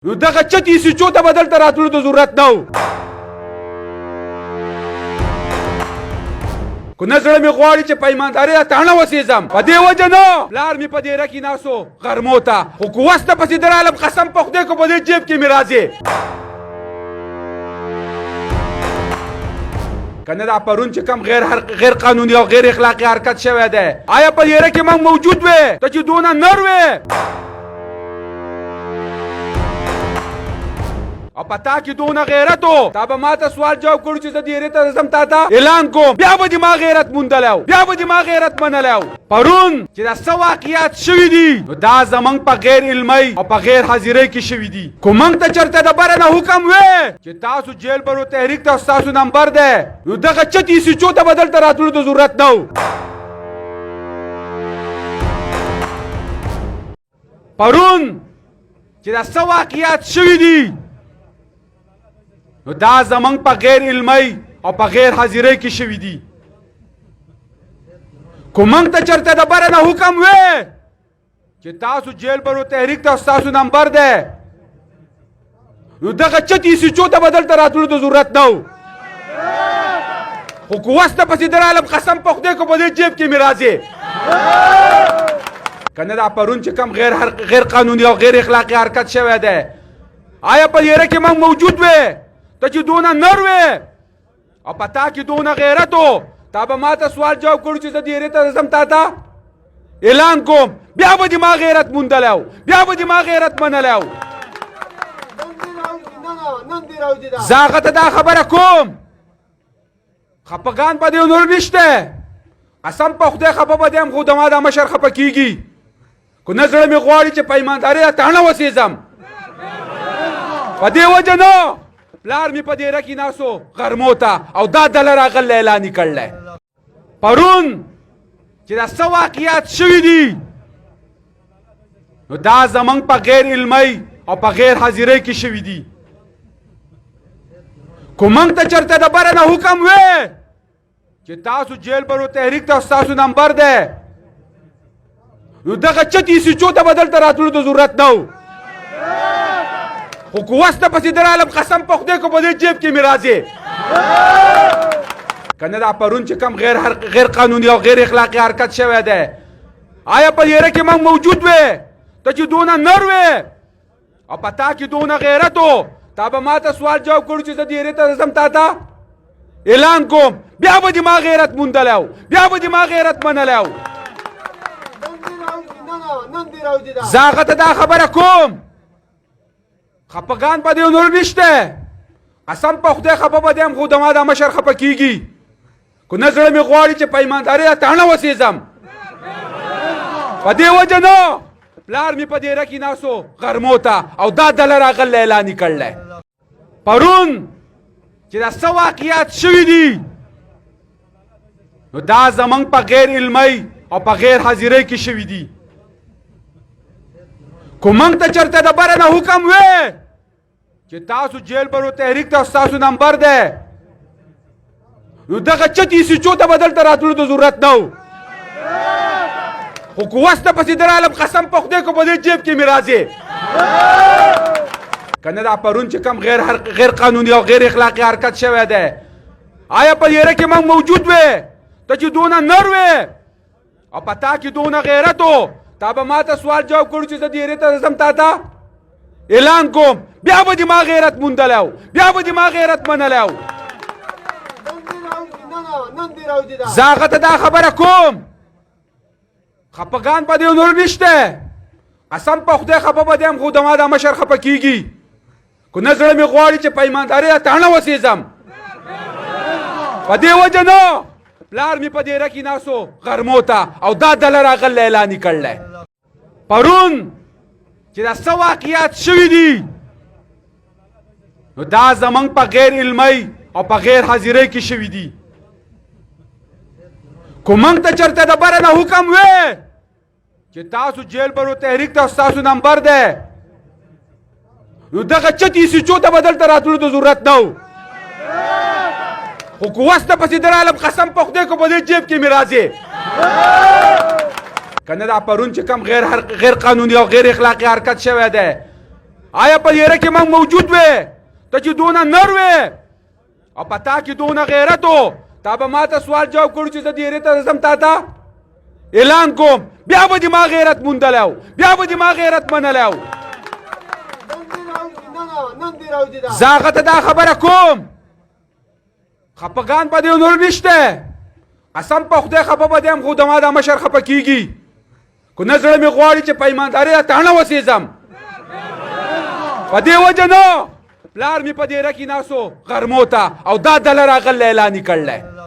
نو دغه چتی سوچو ته بدل ته راتلو د ضرورت نه و کو نظر می غواړي چې پیمانداري تاڼه وسېزم په دې وجه نه پلار می په دې رکی ناسو غرمو ته خو کوسته پسې درالم قسم په خدای کو په دې جیب کې می راځي کنه دا پرون چې کم غیر قانوني او غیر اخلاقی حرکت شوی دی آیا په دې رکی موږ موجود وې ته چې دونه نر وې او پتا کې دونه غیرت و تا به ما ته سوال جواب کړو چې زه دې ته زم تا ته اعلان کوم بیا به دې ما غیرت موندلی بیا به دې ما غیرت منلی پرون چې دا څه واقعیات شوي دي نو دا زموږ په غیر علمۍ او په غیر حاضرۍ کې شوي دي خو موږ ته چېرته د بره نه حکم وې چې تاسو جیل برو تحریک ته ستاسو نمبر دی نو دغه چتې سوچو ته به دلته راتلو د ضرورت نه و پرون چې دا څه واقعیات شوي دي نو دا زمنګ په غیر علمۍ او په غیر حاضرۍ کې شوي دي خو موږ ته چېرته د بره نه حکم وې چې تاسو جیل برو تحریک ته ستاسو نمبر دی نو دغه چتې سوچو ته به دلته راتلو د ضرورت نه و خو کوسته پسې درالم قسم په خدای کو په دې جیب کې می راځي کنه دا پرون چې کم غیر قانوني او غیر اخلاقی حرکت شوی دی آیا په دې رکی موږ موجود وې ته چې دونه نر وې او پتا کې دونه غیرت و تا به ما ته سوال جواب کړو چې زه دې ته زم تا ته اعلان کوم بیا به دې ما غیرت موندلی بیا به دې ما غیرت منلی زه هغه ته دا خبره کوم خفګان په دې نور نشته قسم په خدای خفه به دیم خو د ما دا مشر خفه کېږي خو نه زړه مې غواړي چې پیمانداري تاڼه وسېزم په دې وجه نه پلار می په دې رکی ناسو غرمو ته او دا دله راغلی اعلان یې کړلی پرون چې دا څه واقعیات شوي دي نو دا زموږ په غیر علمۍ او په غیر حاضرۍ کې شوي دي خو موږ ته چېرته د بره نه حکم وې چې تاسو جیل برو تحریک ته ستاسو نمبر دی نو دغه چتې سوچو ته به دلته راتلو د ضرورت نه و خو کوسته پسې درالم قسم په خدای کو په دې جیب کې می راځي کنه دا پرون چې کم غیر قانوني او غیر اخلاقی حرکت شوی دی آیا په دې رکی موږ موجود وې ته چې دونه نر وې او پتا کې دونه غیرت و تا به ما ته سوال جواب کړو چې زه دې ته زم تا ته اعلان کوم بیا به دې ما غیرت موندلی بیا به دې ما غیرت منلی زه هغه ته دا خبره کوم خفګان په دې نور نشته قسم په خدای خفه به دیم خو د ما دا مشر خفه کېږي خو نه زړه مې غواړي چې پیمانداري تاڼه وسېزم په دې وجه نه پلار می په دې رکی ناسو غرمو ته او دا دله راغلی اعلان یې کړلی پرون چې دا څه واقعیات شوي دي نو دا زموږ په غیر علمۍ او په غیر حاضرۍ کې شوي دي خو موږ ته چېرته د بره نه حکم وې چې تاسو جیل برو تحریک ته ستاسو نمبر دی نو دغه چتې سوچو ته به دلته راتلو د ضرورت نه و خو کوسته پسې درالم قسم په خدای کو په دې جیب کې می راځي کنه دا پرون چې کم غیر قانوني او غیر اخلاقی حرکت شوی دی آیا په دې رکی موږ موجود وې ته چې دونه نر وې او پتا کې دونه غیرت و تا به ما ته سوال جواب کړو چې زه دې ته زم تا ته اعلان کوم بیا به دې ما غیرت موندلی بیا به دې ما غیرت منلی زه هغه ته دا خبره کوم خفګان په دې نور نشته قسم په خدای خفه به دیم خو د ما دا مشر خفه کېږي خو نه زړه مې غواړي چې پیمانداري تاڼه وسېزم په دې وجه نه پلار می په دې رکی ناسو غرمو ته او دا دله راغلی اعلان یې کړلی پرون چې دا څه واقعیات شوي دي نو دا زموږ په غیر علمۍ او په غیر حاضرۍ کې شوي دي خو موږ ته چېرته د بره نه حکم وې چې تاسو جیل برو تحریک ته ستاسو نمبر دی نو دغه چتې سوچو ته به دلته راتلو د ضرورت نه و خو کوسته پسې درالم قسم په خدای کو په دې جیب کې می راځي کنه دا پرون چې کم غیر قانوني او غیر اخلاقی حرکت شوی دی آیا په دیره کې موږ موجود وې ته چې دونه نر وې او په تا کې دونه غیرت و تا به ما ته سوال جواب کړو چې زه دیرې ته ځم تا ته اعلان کوم بیا به دې ما غیرت موندلی و بیا به دې ما غیرت منلی و زه هغه ته دا خبره کوم خفګان په دې نور نشته قسم په خدای خفه به دیم خو زما دا مشر خفه کېږي که نه زړه مې غواړي چې په ایماندارۍ تاڼه وسېځم په دې وجه نه پلار مې په دیره کې ناستو غرمو ته او دا دله راغلی اعلان یې کړلی